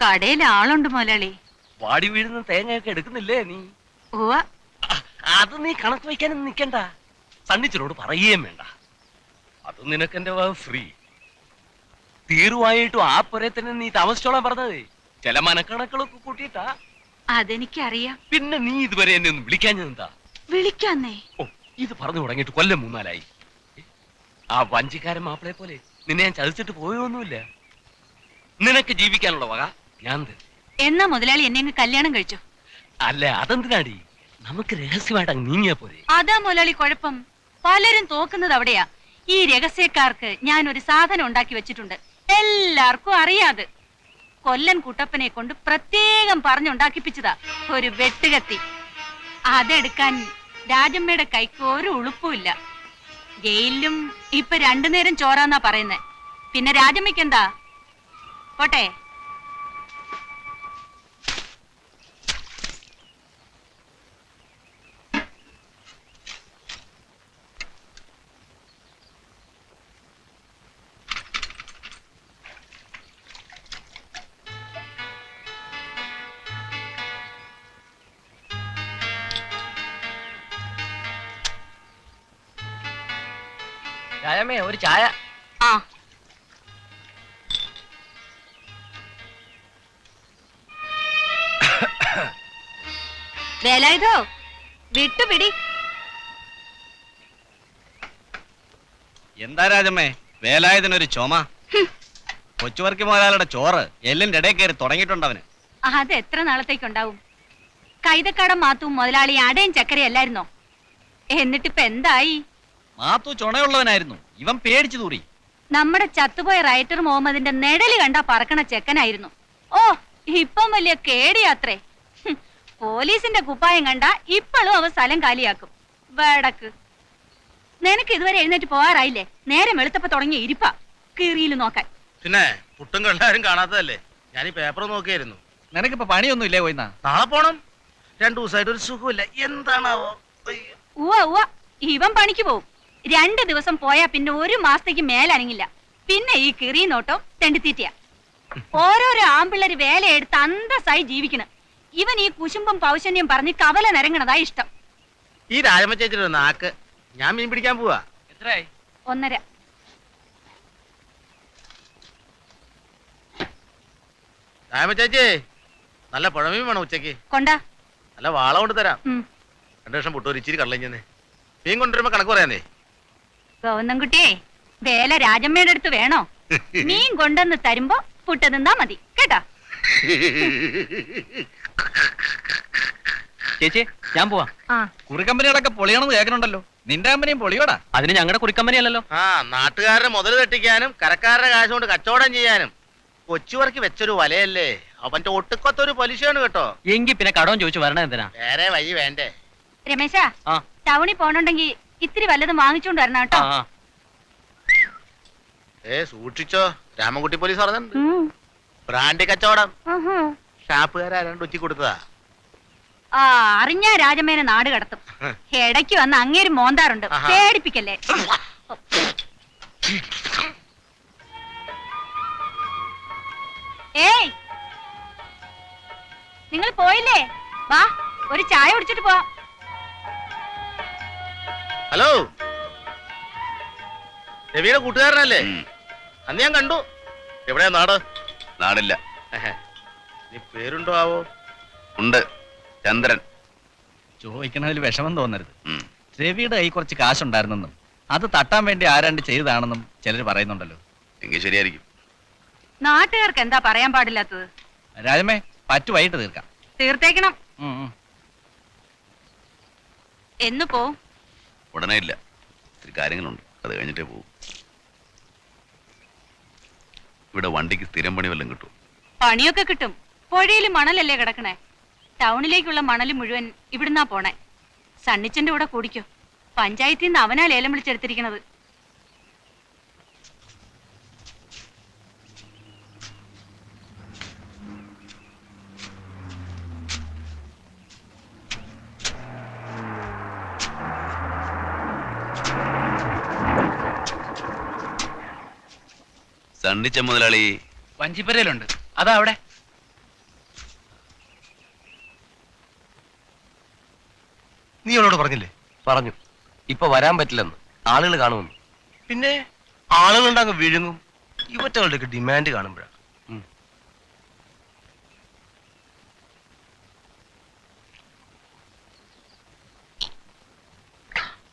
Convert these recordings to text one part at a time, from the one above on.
കടയിൽ ആളുണ്ട് മുതലാളി. വാടി വീഴുന്ന തേങ്ങയൊക്കെ എടുക്കുന്നില്ലേ നീ? ഉവ്വ. അത് നീ കണക്ക് വയ്ക്കാനൊന്നും നിക്കണ്ട. സണ്ണിച്ചനോട് പറയുകയും വേണ്ട. അത് നിനക്കെന്റെ ഫ്രീ. തീർവായിട്ടും ആ പുരേ തന്നെ നീ താമസിച്ചോളാൻ പറഞ്ഞത്. ചില മനക്കണക്കുകളൊക്കെ കൂട്ടിയിട്ടാ. അതെനിക്കറിയാം. പിന്നെ നീ ഇതുവരെ എന്നെ ഒന്ന് വിളിക്കാഞ്ഞെന്താ? വിളിക്കാന്നേ. ഓ, ഇത് പറഞ്ഞു തുടങ്ങിയിട്ട് കൊല്ലം 3-4 ആ വഞ്ചിക്കാരൻ മാപ്പിളയെ പോലെ നിന്നെ ഞാൻ ചതിച്ചിട്ട് പോയൊന്നുമില്ല. നിനക്ക് ജീവിക്കാനുള്ള വക ഞാൻ തരും. എന്നാ മുതലാളി എന്നെ അങ്ങ് കല്യാണം കഴിച്ചു. അല്ല, അതെന്തിനാടി? നമുക്ക് രഹസ്യമായിട്ട് അങ്ങ് നീങ്ങിയാ പോരെ. അതാ മുതലാളി കുഴപ്പം. പലരും തോക്കുന്നത് അവിടെയാ. ഈ രഹസ്യക്കാർക്ക് ഞാൻ ഒരു സാധനം ഉണ്ടാക്കി വെച്ചിട്ടുണ്ട്. എല്ലാവർക്കും അറിയാതെ. കൊല്ലൻ കുട്ടപ്പനെ കൊണ്ട് പ്രത്യേകം പറഞ്ഞുണ്ടാക്കിപ്പിച്ചതാ ഒരു വെട്ടുകത്തി. അതെടുക്കാൻ രാജമ്മയുടെ കൈക്ക് ഒരു ഉളുപ്പുമില്ല. ജയിലിലും ഇപ്പൊ 2 നേരം ചോറാന്നാ പറയുന്നേ. പിന്നെ രാജമ്മയ്ക്ക് എന്താ? പോട്ടെ. രാജമ്മേ, ഒരു ചായ. ആ, വേലായുധോ വിട്ടുപിടി. എന്താ രാജമ്മേ വേലായുധനൊരു ചുമ? കൊച്ചുവർക്കി മുതലാളിയുടെ ചോറ് എല്ലിന്റെ ഇടയിൽ കയറി തുടങ്ങിയിട്ടുണ്ടവന്. അത് എത്ര നാളത്തേക്കുണ്ടാവും? കൈതക്കാടൻ മാത്തും മുതലാളി അടയും ചക്കരയല്ലായിരുന്നോ? എന്നിട്ടിപ്പ എന്തായി? മാത്തു ചുണയുള്ളവനായിരുന്നു, ഇവൻ പേടിച്ചു തൂറി. നമ്മുടെ ചത്തുപോയ റൈറ്റർ മുഹമ്മദിന്റെ നെടല് കണ്ടാ പറക്കണ ചെക്കനായിരുന്നു. ഓ, ഇപ്പം വലിയ കേടിയാത്രേ. പോലീസിന്റെ കുപ്പായം കണ്ട ഇപ്പോഴും അവ സ്ഥലം കാലിയാക്കും. വടക്ക് നിനക്ക് ഇതുവരെ എഴുന്നേറ്റ് പോകാറായില്ലേ? നേരം വെളുത്തപ്പോ തുടങ്ങിയ ഇരിപ്പാ കീറിയിൽ നോക്കാൻ. പിന്നെ പുട്ടും കണ്ടാരും കാണാത്തതല്ലേ, ഞാൻ ഈ പേപ്പർ നോക്കിയായിരുന്നു. നിനക്കിപ്പോ പണിയൊന്നും ഇല്ലേ പോയിന്നാ? നാളെ പോണം. 2 ദിവസമായിട്ട് ഒരു സുഖമില്ല. എന്താണാവോ? ഉവ്വ ഉവ്വ, ഇവൻ പണിക്ക് പോവും. 2 ദിവസം പോയാ പിന്നെ 1 മാസത്തേക്ക് മേലനങ്ങില്ല. പിന്നെ ഈ കിറി നോട്ടോ തെണ്ടിത്തീറ്റയാ. ഓരോരോ ആമ്പിള്ളേര് വേലയെടുത്ത് അന്തസ്സായി ജീവിക്കണം. ഇവൻ ഈ കുശുമ്പും പൗശന്യം പറഞ്ഞ് കവല നിരങ്ങണതാ ഇഷ്ടം. ഈ രാജമ്മ ചേച്ചിയുടെ നാക്ക്. ഞാൻ മീൻ പിടിക്കാൻ പോവാ. എത്രയായി? 1.5. രാജമ്മ ചേച്ചി, നല്ല പുഴമീൻ വേണം ഉച്ചക്ക്. കൊണ്ടാ. നല്ല വാള കൊണ്ട് തരാം. 2 ലക്ഷം പുട്ടൊരു ഇച്ചിരി കള്ളഞ്ഞെന്നേ. മീൻ കൊണ്ടുവരുമ്പോ കണക്ക് പറയാന്നേ. ഗോവന്നൻകുട്ടിയെ, വേല രാജമ്മയുടെ അടുത്ത് വേണോ? മീൻ കൊണ്ടെന്ന് തരുമ്പോ പുട്ട് നിന്നാ മതി കേട്ടാ. ചേച്ചി ഞാൻ പോവാ. കുറിക്കമ്പനികളൊക്കെ പൊളിയണമെന്ന് കേൾക്കണുണ്ടല്ലോ. നിന്റെ കമ്പനിയും പൊളിയോടാ. അതിന് ഞങ്ങളുടെ കുറിക്കമ്പനി അല്ലല്ലോ. ആ, നാട്ടുകാരുടെ മുതൽ തട്ടിക്കാനും കരക്കാരുടെ കാശ് കൊണ്ട് കച്ചവടം ചെയ്യാനും കൊച്ചുവർക്ക് വെച്ചൊരു വലയല്ലേ. അവന്റെ ഒട്ടുക്കൊത്തൊരു പലിശയാണ് കേട്ടോ. എങ്കിൽ പിന്നെ കടവും ചോദിച്ചു വരണേ എന്തിനാ? വേറെ വഴി വേണ്ടേ? രമേശ, ആ. ടൗണിൽ പോണുണ്ടെങ്കി ഇത്തിരി വല്ലതും വാങ്ങിച്ചോണ്ട് വരണം കേട്ടോ. സൂക്ഷിച്ചോ, രാമൻകുട്ടി പോലീസ് പറഞ്ഞിട്ടുണ്ട്. ബ്രാൻഡ് കച്ചവടം. ഷാപ്പുകാരാണ്ട് ഉച്ചി കൊടുത്തതാ. ആ, അറിഞ്ഞ രാജമ്മേനെ നാട് കടത്തും. ഇടയ്ക്ക് വന്ന് അങ്ങേര് മോന്താറുണ്ട്. പേടിപ്പിക്കല്ലേ. ഏയ്, നിങ്ങൾ പോയില്ലേ? വാ, ഒരു ചായ കുടിച്ചിട്ട് പോവാം. ഹലോ, രവിയുടെ കൂട്ടുകാരനല്ലേ? അന്ന് ഞാൻ കണ്ടു. എവിടെയാ നാട്? നാടില്ല. നീ പേരുണ്ടോ ആവോ? ഉണ്ട്, ചന്ദ്രൻ. ചോദിക്കണതിൽ വിഷമം തോന്നരുത്. രവിയുടെ കൈ കുറച്ച് കാശുണ്ടായിരുന്നെന്നും അത് തട്ടാൻ വേണ്ടി ആരാണ്ട് ചെയ്തതാണെന്നും ചിലർ പറയുന്നുണ്ടല്ലോ. എങ്കിൽ ശരിയായിരിക്കും. നാട്ടുകാർക്ക് എന്താ പറയാൻ പാടില്ലാത്തത്? രാജമ്മേ, പറ്റുമായിട്ട് തീർക്കാം. തീർത്തേക്കണം. എന്ന് പോവും? ഉടനെ ഇല്ല, ഇത്തിരി കാര്യങ്ങളുണ്ട്, അത് കഴിഞ്ഞിട്ടേ പോകും. ഇവിടെ വണ്ടിക്ക് സ്ഥിരം പണി വല്ലതും കിട്ടും? പണിയൊക്കെ കിട്ടും. പുഴയിൽ മണലല്ലേ കിടക്കണേ. ടൗണിലേക്കുള്ള മണൽ മുഴുവൻ ഇവിടുന്നാ പോണേ. സണ്ണിച്ചന്റെ കൂടെ കൂടിക്കോ. പഞ്ചായത്തിൽ നിന്ന് അവനാ ലേലം വിളിച്ചെടുത്തിരിക്കണത്. സണ്ണിച്ച മുതലാളി വഞ്ചിപ്പരയിലുണ്ട്. അതാ അവിടെ. നീ അവളോട് പറഞ്ഞില്ലേ? പറഞ്ഞു. ഇപ്പൊ വരാൻ പറ്റില്ലെന്ന്, ആളുകൾ കാണുമെന്ന്. പിന്നെ ആളുകളുണ്ടങ്ങ് വിഴുങ്ങും. ഇവറ്റകളുടെയൊക്കെ ഡിമാൻഡ് കാണുമ്പോഴാണ്.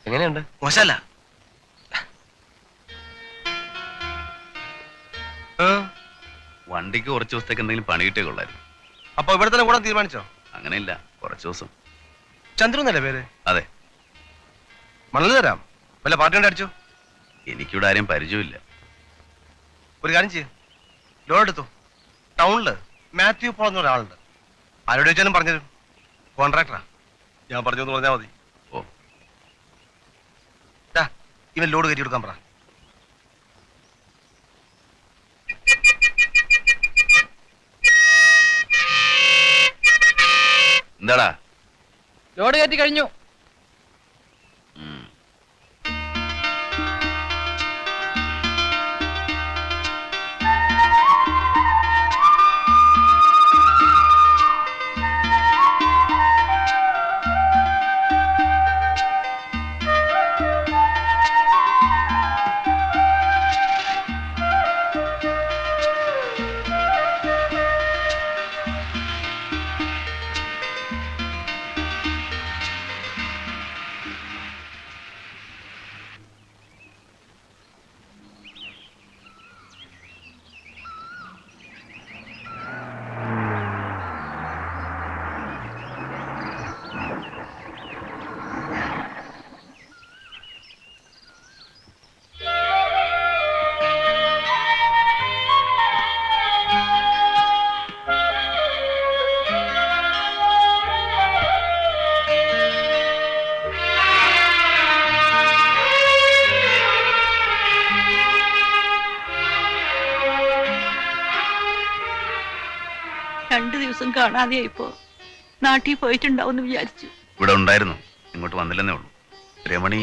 എങ്ങനെയുണ്ട്? മോശല്ല. വണ്ടിക്ക് കുറച്ച് ദിവസത്തേക്ക് എന്തെങ്കിലും പണി കിട്ടിയേ കൊള്ളായിരുന്നു. അപ്പൊ ഇവിടെ തന്നെ കൂടാൻ തീരുമാനിച്ചോ? അങ്ങനെയില്ല, കുറച്ച് ദിവസം. ചന്ദ്രു എന്നല്ലേ പേര്? അതെ. മണൽ തരാം. വല്ല പാർട്ടി കൊണ്ട് അടിച്ചോ? എനിക്കിവിടെ ആരെയും പരിചയമില്ല. ഒരു കാര്യം ചെയ്യും, ലോൺ എടുത്തു. ടൗണില് മാത്യു പോൾ എന്ന ഒരാളുണ്ട്. ആരോട് ചോദിച്ചാലും പറഞ്ഞുതരും. കോൺട്രാക്ടറാ. ഞാൻ പറഞ്ഞു എന്ന് പറഞ്ഞാൽ മതി. ഓ, ഇവൻ ലോഡ് കയറ്റി കൊടുക്കാൻ പറ. എന്താടാ? ലോഡ് കയറ്റി കഴിഞ്ഞു. ഉം. രണ്ടു ദിവസം കാണാതെയായിപ്പോ നാട്ടിൽ പോയിട്ടുണ്ടാവും വിചാരിച്ചു. ഇവിടെ ഉണ്ടായിരുന്നു, ഇങ്ങോട്ട് വന്നില്ലെന്നേ ഉള്ളൂ. രമണി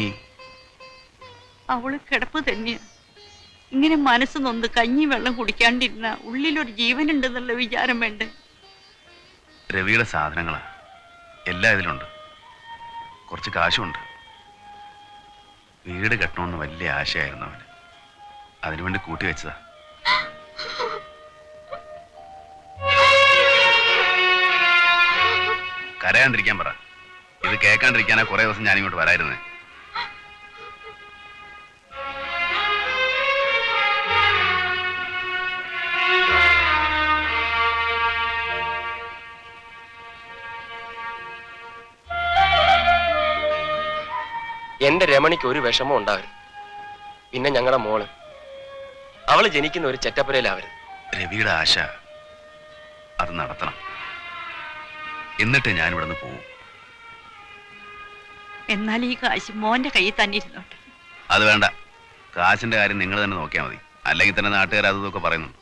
അവള് കിടപ്പ് തന്നെയാ. ഇങ്ങനെ മനസ്സ് നൊന്ന് കഞ്ഞി വെള്ളം കുടിക്കാണ്ടിരുന്ന ഉള്ളിലൊരു ജീവനുണ്ടെന്നുള്ള വിചാരം വേണ്ട. രവിയുടെ സാധനങ്ങളാ, എല്ലാം ഇതിലുണ്ട്. കുറച്ച് കാശുണ്ട്. വീട് കെട്ടണമെന്ന് വലിയ ആശയായിരുന്നു അവന്. അതിനുവേണ്ടി കൂട്ടി വെച്ചതാ. കരയാണ്ടിരിക്കാൻ പറ. ഇത് കേൾക്കാണ്ടിരിക്കാനാ കുറെ ദിവസം ഞാനിങ്ങോട്ട് വരായിരുന്നേ. എന്റെ രമണിക്ക് ഒരു വിഷമം ഉണ്ടാവരുത്. പിന്നെ ഞങ്ങളുടെ മോള്, അവള് ജനിക്കുന്ന ഒരു ചെറ്റപ്പുരയിലാവരുത്. രവിയുടെ ആശ അത് നടത്തണം. എന്നിട്ട് ഞാൻ ഇവിടെ നിന്ന് പോവും. എന്നാൽ ഈ കാശ് മോന്റെ കയ്യിൽ തന്നെ ഇരുന്നോട്ടെ. അത് വേണ്ട. കാശിന്റെ കാര്യം നിങ്ങൾ തന്നെ നോക്കിയാൽ മതി. അല്ലെങ്കിൽ തന്നെ നാട്ടുകാർ അതൊക്കെ പറയുന്നുണ്ട്.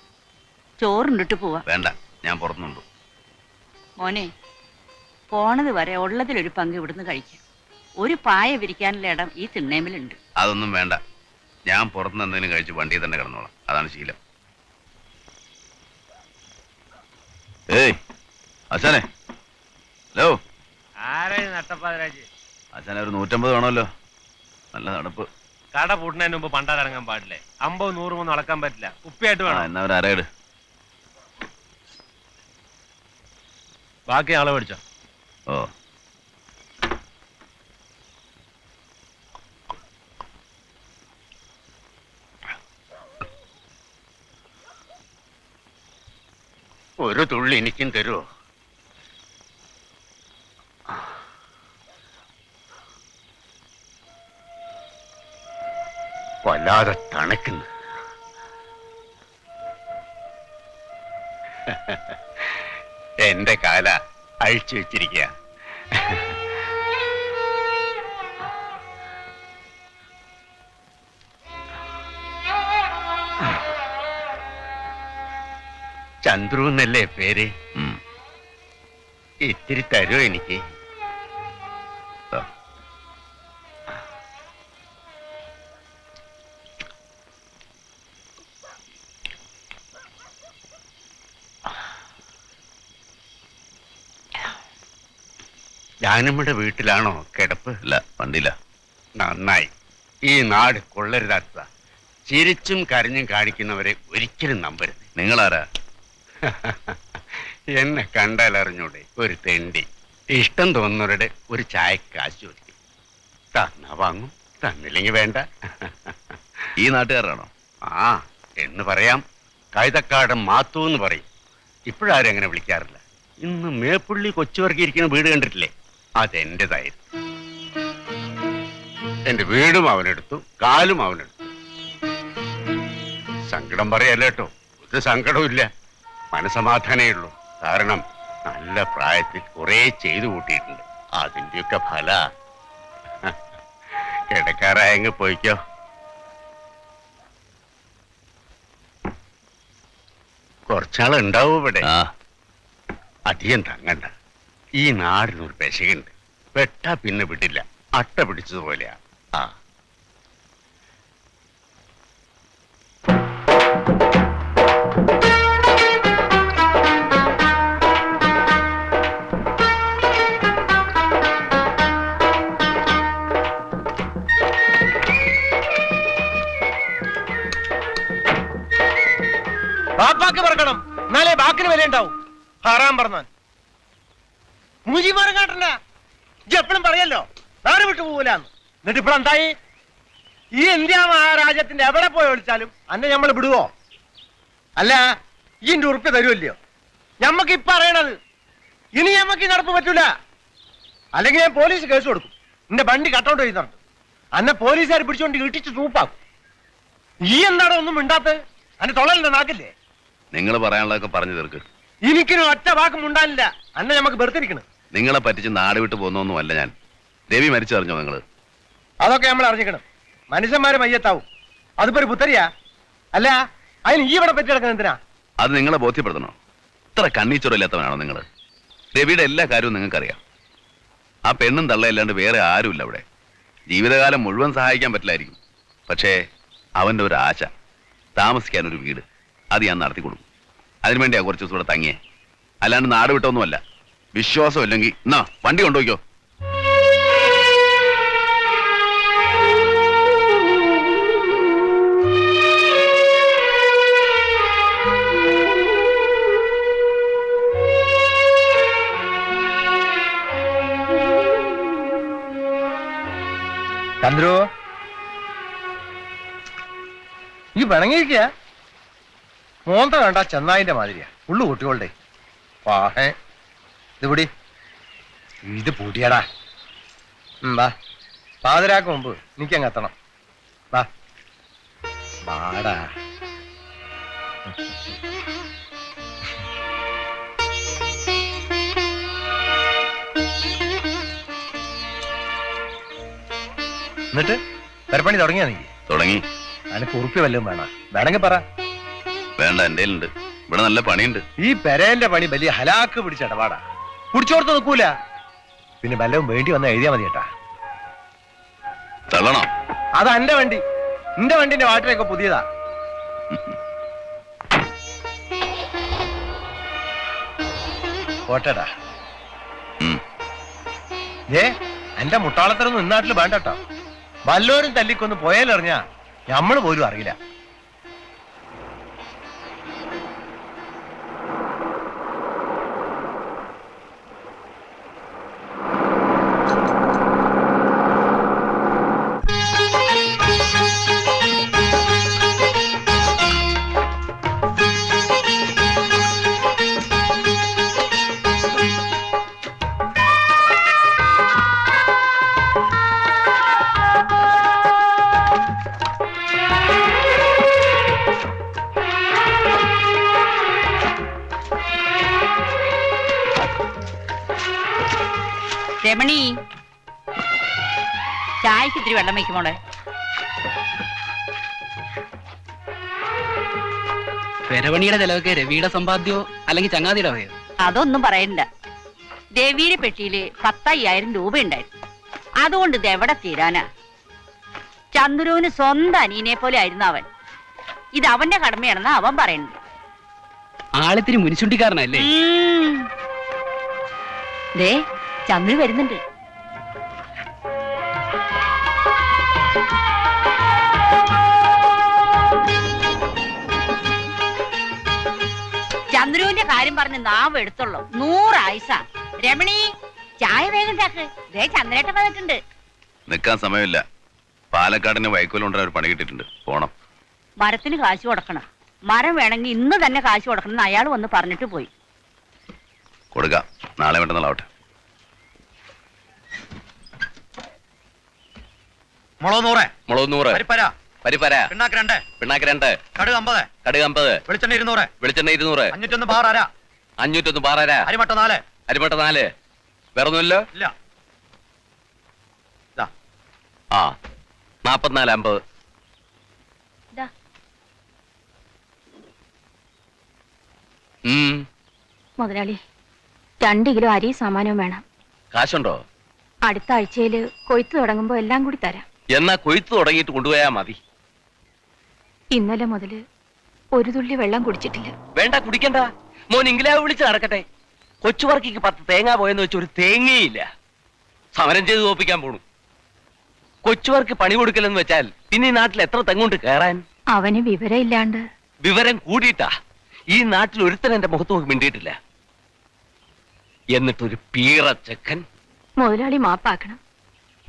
ചോറുണ്ടിട്ട് പോവാ. വേണ്ട, ഞാൻ പുറത്തുനിന്നുണ്ട്. മോനെ, പോണത് വരെ ഉള്ളതിലൊരു പങ്ക് ഇവിടുന്ന് കഴിക്കാം. ഒരു പായ വിരിക്കാനുള്ള ഇടം ഈ തിണ്ണേമിലുണ്ട്. അതൊന്നും വേണ്ട. ഞാൻ പുറത്തുനിന്ന് എന്തെങ്കിലും കഴിച്ച് വണ്ടിയിൽ തന്നെ കിടന്നോളാം. അതാണ് ശീലം. ഏയ് അച്ഛനെ, ഹലോ. അച്ഛനെ ഒരു 150 വേണമല്ലോ. നല്ല തണുപ്പ്. കട പൂട്ടുന്നതിന് മുമ്പ് പണ്ടാതിറങ്ങാൻ പാടില്ലേ? 50, 100 ഒന്നും അളക്കാൻ പറ്റില്ല. കുപ്പിയായിട്ട് വേണം. എന്നാ ഒരു അരയിട്. ബാക്കി ആളെ മേടിച്ചോ. ഓ, ഒരു തുള്ളി എനിക്കും തരുമോ? വല്ലാതെ തണുക്കുന്നു. എന്റെ കാല അഴിച്ചു വെച്ചിരിക്കുക. ചന്ദ്രു എന്നല്ലേ പേര്? ഇത്തിരി തരുമോ എനിക്ക്? ജാനമ്മയുടെ വീട്ടിലാണോ കിടപ്പ്? അല്ല വണ്ടിയില്ല. നന്നായി. ഈ നാട് കൊള്ളരുതാത്തതാ. ചിരിച്ചും കരഞ്ഞും കാണിക്കുന്നവരെ ഒരിക്കലും നമ്പരുത്. നിങ്ങളാരാ? എന്നെ കണ്ടാൽ അറിഞ്ഞൂടെ? ഒരു തെണ്ടി. ഇഷ്ടം തോന്നുന്നവരുടെ ഒരു ചായക്ക് കാശ് ചോദിക്കും. തന്നാ വാങ്ങും, തന്നില്ലെങ്കിൽ വേണ്ട. ഈ നാട്ടുകാരാണോ? ആ എന്ന് പറയാം. കൈതക്കാടൻ മാത്തു എന്ന് പറയും. ഇപ്പോഴാരും അങ്ങനെ വിളിക്കാറില്ല. ഇന്ന് മേപ്പുള്ളി കൊച്ചുവർക്കിയിരിക്കുന്ന വീട് കണ്ടിട്ടില്ലേ? അതെന്റേതായിരുന്നു. എന്റെ വീടും അവനെടുത്തു, കാലും അവനെടുത്തു. സങ്കടം പറയല്ല കേട്ടോ, ഒരു സങ്കടവും ഇല്ല. മനസമാധാനേ ഉള്ളൂ. കാരണം നല്ല പ്രായത്തിൽ കുറെ ചെയ്തു കൂട്ടിയിട്ടുണ്ട്. അതിന്റെയൊക്കെ ഫല. കിടക്കാറായെങ്കിൽ പോയിക്കോ. കുറച്ചാളുണ്ടാവും ഇവിടെ. ആ അധികം തങ്ങണ്ട. ഈ നാടിനൊരു പെശകുണ്ട്. വെട്ടാ പിന്നെ വിടില്ല. അട്ട പിടിച്ചതുപോലെയാ. ആ ബാപ്പാക്ക് പറക്കണം, എന്നാലേ ബാക്കിന് വില ഉണ്ടാവും. ഹറാം പറഞ്ഞാൽ മൂജിമാരം കാട്ടണ്ട. ഇജ്ജ് എപ്പോഴും പറയല്ലോ നാട് വിട്ടു പോകൂലെന്ന്. എന്നിട്ട് ഇപ്പോൾ എന്തായി? ഈ ഇന്ത്യ മഹാരാജ്യത്തിന്റെ എവിടെ പോയി വിളിച്ചാലും അന്നെ നമ്മൾ വിടുവോ? അല്ല, ഈ ഉറുപ്പ്യ തരുമല്ലയോ? ഞമ്മക്ക് ഇപ്പൊ അറിയണത്. ഇനി ഞമ്മക്ക് ഈ നടപ്പ് പറ്റൂല. അല്ലെങ്കിൽ ഞാൻ പോലീസ് കേസ് കൊടുക്കും. എന്റെ വണ്ടി കട്ടൗട്ട് ചെയ്യുന്നുണ്ട്. അന്നെ പോലീസുകാർ പിടിച്ചോണ്ട് ഇട്ടിച്ച് തൂപ്പാക്കും. ഈ എന്താണോ ഒന്നും മിണ്ടാത്തത്? അന്നെ തൊള്ളലിന്റെ നാക്കില്ലേ? നിങ്ങൾ പറയാനുള്ളതൊക്കെ പറഞ്ഞു തീർക്ക്. എനിക്കിനും ഒറ്റ വാക്കും ഉണ്ടാവില്ല. അന്നെ നമുക്ക് വെറുതിരിക്കണം. നിങ്ങളെ പറ്റിച്ച് നാട് വിട്ട് പോകുന്നൊന്നുമല്ല ഞാൻ. രവി മരിച്ചറിഞ്ഞോ നിങ്ങള്? അതൊക്കെ നമ്മൾ അറിഞ്ഞിക്കണം. മനുഷ്യന്മാര് മയ്യത്താവും. അതിപ്പോ ഒരു പുത്തരിയാ? അല്ല, അതിന് ഈ ഇവിടെ പറ്റി കിടക്കുന്ന എന്തിനാ? അത് നിങ്ങളെ ബോധ്യപ്പെടുത്തണോ? ഇത്ര കണ്ണീച്ചൊറില്ലാത്തവനാണോ നിങ്ങള്? രവിയുടെ എല്ലാ കാര്യവും നിങ്ങൾക്കറിയാം. ആ പെണ്ണും തള്ളയല്ലാണ്ട് വേറെ ആരുമില്ല അവിടെ. ജീവിതകാലം മുഴുവൻ സഹായിക്കാൻ പറ്റില്ലായിരിക്കും. പക്ഷേ അവന്റെ ഒരു ആശ, താമസിക്കാൻ ഒരു വീട്, അത് ഞാൻ നടത്തി കൊടുക്കും. അതിനുവേണ്ടിയാ കുറച്ച് ദിവസം ഇവിടെ തങ്ങിയേ. അല്ലാണ്ട് നാട് വിട്ടൊന്നുമല്ല. വിശ്വാസം ഇല്ലെങ്കിൽ എന്നാ വണ്ടി കൊണ്ടുപോയിക്കോ. ചന്ദ്രു, ഈ പിണങ്ങിയിരിക്കുക. മോന്ത കണ്ട ചെന്നായിന്റെ മാതിരിയാ. ഉള്ളു കുട്ടികളുടെ പാഹേ. ഇത് പൊടി, ഇത് പൊടിയടാ. വാ, പാതിരാക്ക് മുമ്പ് എനിക്കങ്ങ് എത്തണം. വാ വാടാ. എന്നിട്ട് പെരപ്പണി തുടങ്ങിയാ? നീ തുടങ്ങി. അതിന് കുറുപ്പി വല്ലതും വേണം? വേണമെങ്കിൽ പറ. വേണ്ട, എന്റെ ഉണ്ട്. ഇവിടെ നല്ല പണിയുണ്ട്. ഈ പെരേന്റെ പണി വലിയ ഹലാക്ക് പിടിച്ച ഇടപാടാ. കുടിച്ചോർത്ത് നിൽക്കൂല. പിന്നെ വല്ലതും വേണ്ടി വന്ന എഴുതിയാ മതി കേട്ടാ. തള്ളണോ? അത് എന്റെ വണ്ടി. എന്റെ വണ്ടിന്റെ വാട്ടറൊക്കെ പുതിയതാ. പോട്ടേടാ. എന്റെ മുട്ടാളത്തരൊന്നും ഇന്നാട്ടിൽ വേണ്ട കേട്ടോ. വല്ലോരും തല്ലിക്കൊന്ന് പോയാലറിഞ്ഞാ ഞമ്മള് പോലും അറിയില്ല. രമണി, ചായക്ക് ഇത്തിരി വെള്ളം വയ്ക്കുമോളെ. പെരവണിയുടെ ചെലവൊക്കെ രവിയുടെ സമ്പാദ്യോ അല്ലെങ്കിൽ ചങ്ങാതിയുടെ വകയോ? അതൊന്നും പറയണ്ട. രവിയുടെ പെട്ടിയില് 10,000 രൂപ ഉണ്ടായിരുന്നു. അതുകൊണ്ട് ഇത് എവിടെ തീരാനാ? ചന്ദ്രുവിന് സ്വന്തം അനിയനെ പോലെ ആയിരുന്നു അവൻ. ഇത് അവന്റെ കടമയാണെന്ന് അവൻ പറയുന്നത്. ആളിത്തിരി മുനിശുണ്ടിക്കാരനല്ലേ? ദേ, ചന്ദ്രു വരുന്നുണ്ട്. ചന്ദ്രുവിന്റെ കാര്യം പറഞ്ഞ് നാവ് എടുത്തുള്ളൂ. 100 ആയുസ. രമണി, ചായ വേഗം ഉണ്ടാക്ക്. ദേ ചന്ദ്രേട്ടൻ വന്നിട്ടുണ്ട്. നിൽക്കാൻ സമയമില്ല. പാലക്കാടിന് വൈക്കോലുണ്ടാ ഒരു പണി കിട്ടിയിട്ടുണ്ട്, പോണം. മരത്തിന് കാശ് കൊടുക്കണം. മരം വേണമെങ്കിൽ ഇന്ന് തന്നെ കാശ് കൊടുക്കണം എന്ന് അയാൾ വന്ന് പറഞ്ഞിട്ട് പോയി. കൊടുക്കാം, നാളെ വേണ്ടെന്നാളാവട്ടെ. മുളക് 100, മുളക് 100, പരിപ്പര, പരിപ്പര, പിണ്ണാക്ക് 2, പിണ്ണാക്ക് 2, കടുക് 50, കടുക് 50, വെളിച്ചെണ്ണ 200, വെളിച്ചെണ്ണ 200, 501 ബാർ അര, 501 പാറര, അരിമട്ട 4, അരിമട്ട 4. വേറെ ഒന്നുമില്ലോ? ഇല്ല. ആ 44 50. മുതലാളി, 2 കിലോ അരി സാമാനവും വേണം. കാശുണ്ടോ? അടുത്ത ആഴ്ചയില് കൊയ്ത്ത് തുടങ്ങുമ്പോ എല്ലാം കൂടി തരാം. എന്നാ കൊയ്ത്ത് തുടങ്ങിയിട്ട് കൊണ്ടുപോയാ മതി. ഇന്നലെ മുതല് ഒരു തുള്ളി വെള്ളം കുടിച്ചിട്ടില്ല. വേണ്ട, കുടിക്കണ്ട. മോൻ ഇംഗ്ലാവ് വിളിച്ച് നടക്കട്ടെ. കൊച്ചുവർക്കിക്ക് 10 തേങ്ങ പോയെന്ന് വെച്ച് ഒരു തേങ്ങയില്ല. സമരം ചെയ്ത് തോപ്പിക്കാൻ പോണു. കൊച്ചുവർക്ക് പണി കൊടുക്കലെന്ന് വെച്ചാൽ പിന്നെ ഈ നാട്ടിൽ എത്ര തെങ്ങുണ്ട് കയറാൻ? അവന് വിവരം ഇല്ലാണ്ട്. വിവരം കൂടിയിട്ടാ. ഈ നാട്ടിൽ ഒരുത്തൻ എന്റെ മുഖത്ത് നോക്കി മിണ്ടിയിട്ടില്ല. എന്നിട്ടൊരു പീറച്ചക്കൻ. മുതലാളി മാപ്പാക്കണം.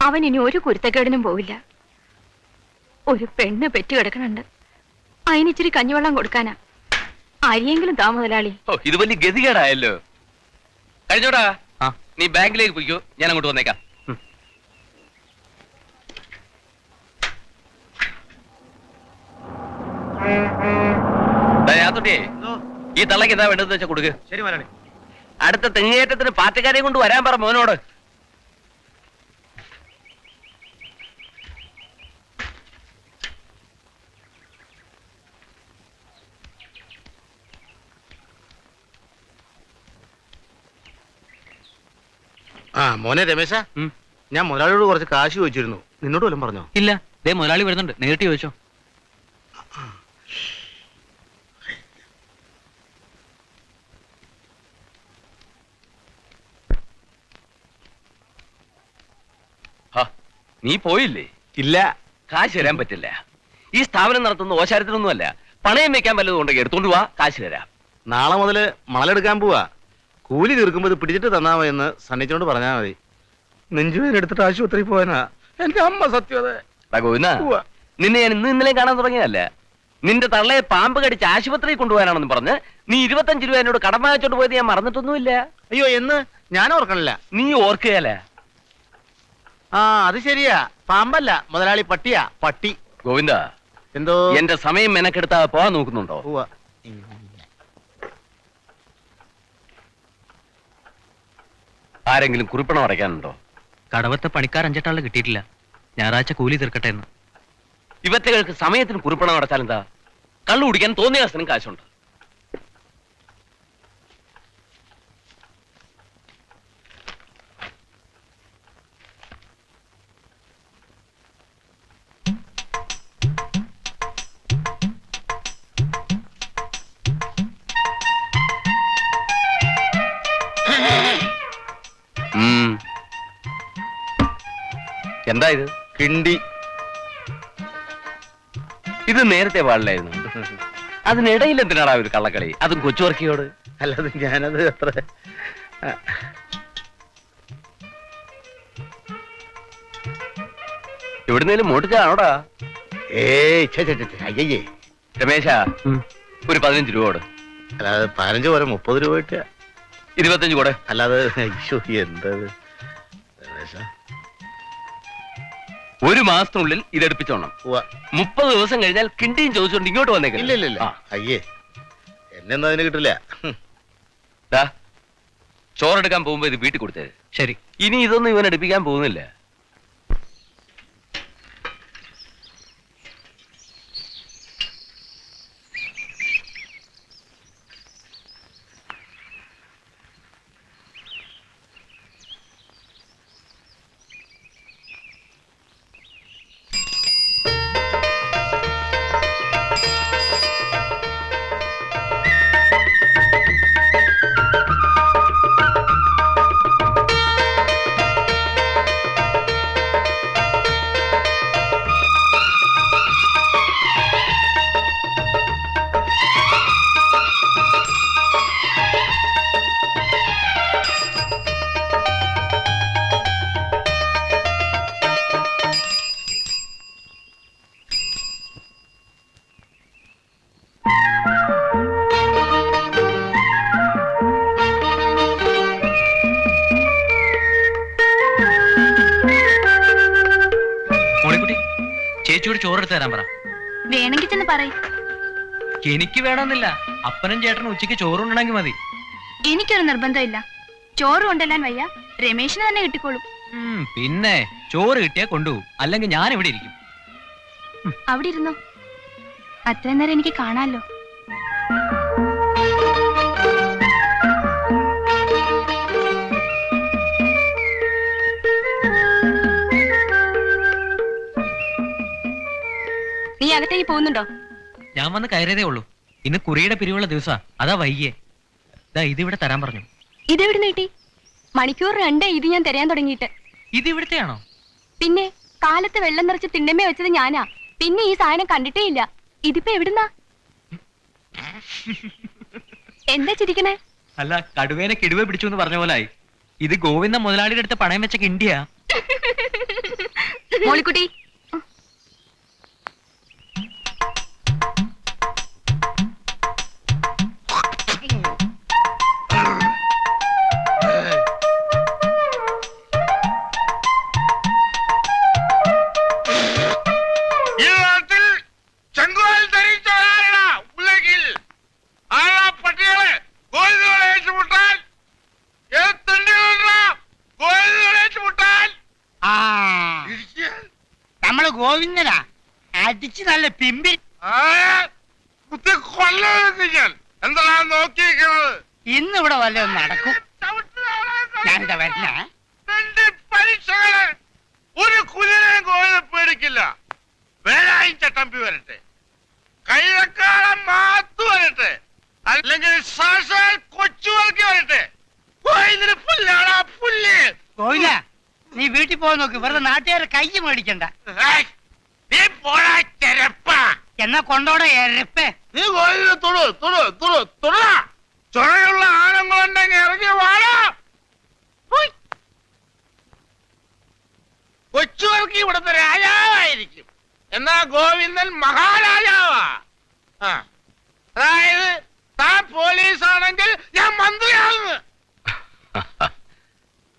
അവൻ ഇനി ഒരു കുരുത്തക്കേടിനും പോവില്ല. ഒരു പെണ്ണ് പെറ്റുകിടക്കണുണ്ട്. അതിനിച്ചിരി കഞ്ഞിവെള്ളം കൊടുക്കാനാ. അരിയെങ്കിലും താ മുതലാളി. ഓ, ഇത് വലിയ ഗതികേടായല്ലോ. കഴിഞ്ഞോടാ, നീ ബാങ്കിലേക്ക് പോയിക്കോ, ഞാൻ അങ്ങോട്ട് വന്നേക്കാം. യാതൊട്ടിയേ, ഈ തള്ളക്ക് എന്താ വേണ്ടതെന്ന് വെച്ചാൽ കൊടുക്ക്. ശരി മലയാളി. അടുത്ത തെങ്ങേറ്റത്തിന് പാറ്റക്കാരെ കൊണ്ട് വരാൻ പറ മോനോട്. ആ മോനെ രമേശ, ഞാൻ മുതലാളിയോട് കുറച്ച് കാശ് ചോദിച്ചിരുന്നു. നിന്നോട് വല്ലതും പറഞ്ഞോ? ഇല്ല, ദേ മുതലാളി വരുന്നുണ്ട്, നേരിട്ട് ചോദിച്ചോ. നീ പോയില്ലേ? ഇല്ല. കാശ് തരാൻ പറ്റില്ല. ഈ സ്ഥാപനം നടത്തുന്ന ഓശാരത്തിനൊന്നുമല്ല. പണയം വെക്കാൻ വല്ലതും ഉണ്ടെങ്കിൽ എടുത്തോണ്ട് പോവാ, കാശ് തരാം. നാളെ മുതല് മണലെടുക്കാൻ പോവാ. കൂലി തീർക്കുമ്പോ ഇത് പിടിച്ചിട്ട് തന്നാ മതി എന്ന് സണ്ണിച്ചോണ്ട് പറഞ്ഞാ മതി. നെഞ്ചുവേദന എടുത്തിട്ട് ആശുപത്രി പോവാനാ എന്റെ അമ്മ. സത്യത നിന്നെ ഞാൻ ഇന്നലെ കാണാൻ തുടങ്ങിയതല്ല. നിന്റെ തള്ളയെ പാമ്പ് കടിച്ച് ആശുപത്രിയിൽ കൊണ്ടുപോകാനാണെന്ന് പറഞ്ഞ് നീ 25 രൂപ എന്നോട് കടം വാങ്ങിച്ചോണ്ട് പോയത് ഞാൻ മറന്നിട്ടൊന്നുമില്ല. അയ്യോ, എന്ന് ഞാൻ ഓർക്കണില്ല. നീ ഓർക്കുകയല്ല. ആ, അത് ശരിയാ. പാമ്പല്ല മുതലാളി, പട്ടിയാ. പട്ടി. ഗോവിന്ദ, എന്തോ എന്റെ സമയം മെനക്കെടുത്താ പോവാൻ നോക്കുന്നുണ്ടോ? ആരെങ്കിലും കുറിപ്പണം അടയ്ക്കാനുണ്ടോ? കടവത്തെ പണിക്കാർ 5 ആളെ കിട്ടിയിട്ടില്ല. ഞായറാഴ്ച കൂലി തീർക്കട്ടെ എന്ന്. ഇവറ്റകൾക്ക് സമയത്തിന് കുറിപ്പണം അടച്ചാൽ എന്താ? കള്ളു കുടിക്കാൻ തോന്നിയ അവസരം കാശുണ്ട്. എന്താ ഇത്? കിണ്ടി. ഇത് നേരത്തെ പാടില്ലായിരുന്നു. അതിനിടയിൽ എന്തിനാടാ ഒരു കള്ളക്കളി, അതും കൊച്ചുവർക്കിയോട്? അല്ലാതെ ഞാനത് അത്ര. എവിടുന്നേലും മോട്ടിച്ചാണോടാ? അയ്യേ രമേശ, ഒരു 15 രൂപ കൊടു. അല്ലാതെ 15 പോലെ 30 രൂപ കിട്ടിയ 25 കൂടെ. അല്ലാതെ അയ്യോ എന്തത് രമേശ. ഒരു മാസത്തിനുള്ളിൽ ഇതെടുപ്പിച്ചോണം. 30 ദിവസം കഴിഞ്ഞാൽ കിണ്ടിയും ചോദിച്ചോണ്ട് ഇങ്ങോട്ട് വന്നേക്കില്ല. ഇല്ല ഇല്ല ഇല്ല. അയ്യേ, എന്നെന്താ അതിന് കിട്ടില്ല. ചോറെടുക്കാൻ പോകുമ്പോ ഇത് വീട്ടിൽ കൊടുത്തത്. ശരി. ഇനി ഇതൊന്നും ഇവൻ എടുപ്പിക്കാൻ പോകുന്നില്ല. ചേച്ചിയോട് ചോറെടുത്ത് തരാൻ പറ. വേണമെങ്കിൽ ചെന്ന് പറയും. എനിക്ക് വേണമെന്നില്ല, അപ്പനും ചേട്ടനും ഉച്ചയ്ക്ക് ചോറുണ്ടെങ്കിൽ മതി. എനിക്കൊരു നിർബന്ധമില്ല. ചോറ് കൊണ്ടെല്ലാൻ വയ്യ, രമേശിന് തന്നെ കിട്ടിക്കോളും. പിന്നെ ചോറ് കിട്ടിയാ കൊണ്ടുപോകും, അല്ലെങ്കിൽ ഞാൻ ഇവിടെ ഇരിക്കും. അവിടെ ഇരുന്നോ, അത്രയും നേരം എനിക്ക് കാണാമല്ലോ. നീ അകത്തേക്ക് പോകുന്നുണ്ടോ? ഞാൻ വന്ന് കയറിയതേ ഉള്ളൂ. ഇന്ന് കുറിയുടെ പിരിവുള്ള ദിവസാ, അതാ വൈകിയേ. ഇതിവിടെ തരാൻ പറഞ്ഞു. ഇതെവിടെ നീട്ടി? മണിക്കൂർ 2 ഇത് ഞാൻ തരാൻ തുടങ്ങിയിട്ട്. ഇത് ഇവിടുത്തെയാണോ? പിന്നെ കാലത്ത് വെള്ളം നിറച്ച് തിണ്ണമ്മ വെച്ചത് ഞാനാ. പിന്നെ ഈ സാധനം കണ്ടിട്ടേ ഇല്ല. ഇതിപ്പോ എവിടുന്നാ? എന്താ ചിരിക്കണേ? അല്ല, കടുവേനെ കിടുവ പിടിച്ചു എന്ന് പറഞ്ഞ പോലായി. ഇത് ഗോവിന്ദ മുതലാളിയുടെ അടുത്ത് പണയം വെച്ച കിണ്ടിയാ. മോളിക്കുട്ടി, നമ്മള് ഗോവിന്ദനാ അടിച്ച് നല്ല പിമ്പി എന്താ നോക്കിയിരിക്കുന്നത്? ഇന്നിവിടെ വല്ലതും നടക്കും. ഞാനിതാ വരണേ. പരീക്ഷകള് ഒരു കുതിരയും കോഴിനെ പേടിക്കില്ല. വേലായും ചട്ടമ്പി വരട്ടെ, കൈതക്കാളം മാത്തു വരട്ടെ, അല്ലെങ്കിൽ സാക്ഷാൽ കൊച്ചുവർക്കി വരട്ടെ. പുല്ലാടാ പുല്ല്. ഗോവിന്ദ, നീ വീട്ടിൽ പോയി നോക്ക്. വെറുതെ നാട്ടുകാരെ കൈ മേടിക്കണ്ട. നീ പോടാ ചെരപ്പ. എന്നാ കൊണ്ടോടെ എരപ്പേ. നീ ഗോവിന്ദ ചുഴയുള്ള ആണുങ്ങളുണ്ടെങ്കിൽ ഇറങ്ങി വാടാ. കൊച്ചുവർക്ക് ഇവിടുത്തെ രാജാവായിരിക്കും, എന്നാ ഗോവിന്ദൻ മഹാരാജാവാ. അതായത് താൻ പോലീസ് ആണെങ്കിൽ ഞാൻ മന്ത്രിയാകുന്നു.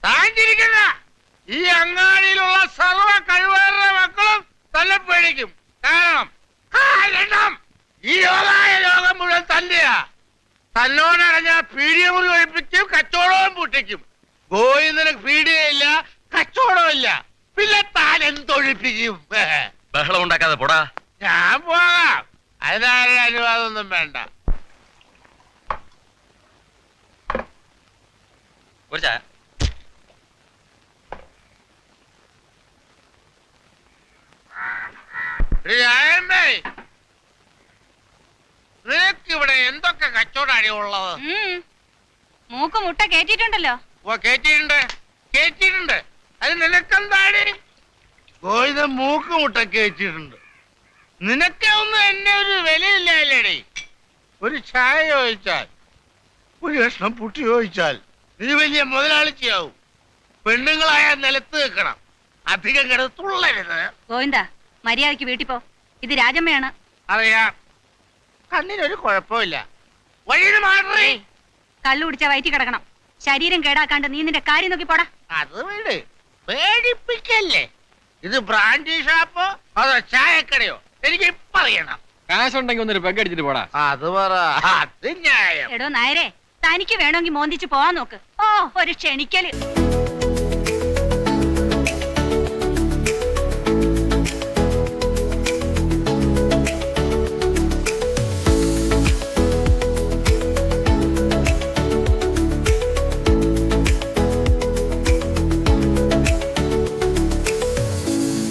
താൻ ചിരിക്കുന്ന ഈ അങ്ങാടിയിലുള്ള സർവ്വ കഴിവേറുടെ മക്കളും തന്നെ പേടിക്കും. കാരണം ഈ ലോകം മുഴുവൻ തന്നെയാ. തന്നോടറിഞ്ഞ പീഡിയമുറി ഒഴിപ്പിക്കും, കച്ചവടവും പൂട്ടിക്കും. ഗോവിന്ദന് പീഡിയയില്ല, കച്ചവടമില്ല, പിന്നെ താൻ എന്തൊഴിപ്പിക്കും? ബഹളം ഉണ്ടാക്കാതെ പോടാ. ഞാൻ പോകാം, അതിനാരും അനുവാദമൊന്നും വേണ്ട. ഒരു ചായ. നിനക്ക് ഇവിടെ എന്തൊക്കെ കച്ചവടാണ് ഉള്ളത്? മൂക്ക് മുട്ട കേറ്റിട്ടുണ്ടല്ലോ. ഓ, കേറ്റിട്ടുണ്ട്. അത് നിനക്കെന്താണ്? ഗോവിന്ദ മൂക്ക് മുട്ട കേറ്റിട്ടുണ്ട്. നിനക്കൊന്നും എന്നെ ഒരു വിലയില്ലേടി. ഒരു ചായ ചോദിച്ചാൽ, ഒരു കഷ്ണം പുട്ടി ചോദിച്ചാൽ നീ വലിയ മുതലാളിച്ചാവും. പെണ്ണുങ്ങളായ നിലത്ത് നിൽക്കണം, അധികം കിടന്ന് തുള്ളരുത്. ഗോവിന്ദ, മര്യാദയ്ക്ക് വീട്ടിൽ പോ. ഇത് രാജമ്മയാണ്. അറിയാം, കണ്ണിനൊരു കുഴപ്പമില്ല. വഴിയിൽ മാറി. കള്ളു കുടിച്ച വയറ്റി കിടക്കണം. ശരീരം കേടാക്കാണ്ട് നീ നിന്റെ കാര്യം നോക്കി പോടാ. അത് വീട് പേടിപ്പിക്കല്ലേ. ഇത് ബ്രാൻഡി ഷാപ്പോ അതോ ചായക്കടയോ? എനിക്ക് ഇപ്പൊ അറിയണം. കാശുണ്ടെങ്കിൽ ഒന്നൊരു പെഗ് അടിച്ചിട്ട് പോടാ. അത് പറ, അത് ന്യായം. എടോ നായരെ, തനിക്ക് വേണമെങ്കിൽ മോന്തിച്ച് പോവാൻ നോക്ക്. ഓ, ഒരു ക്ഷണിക്കല്.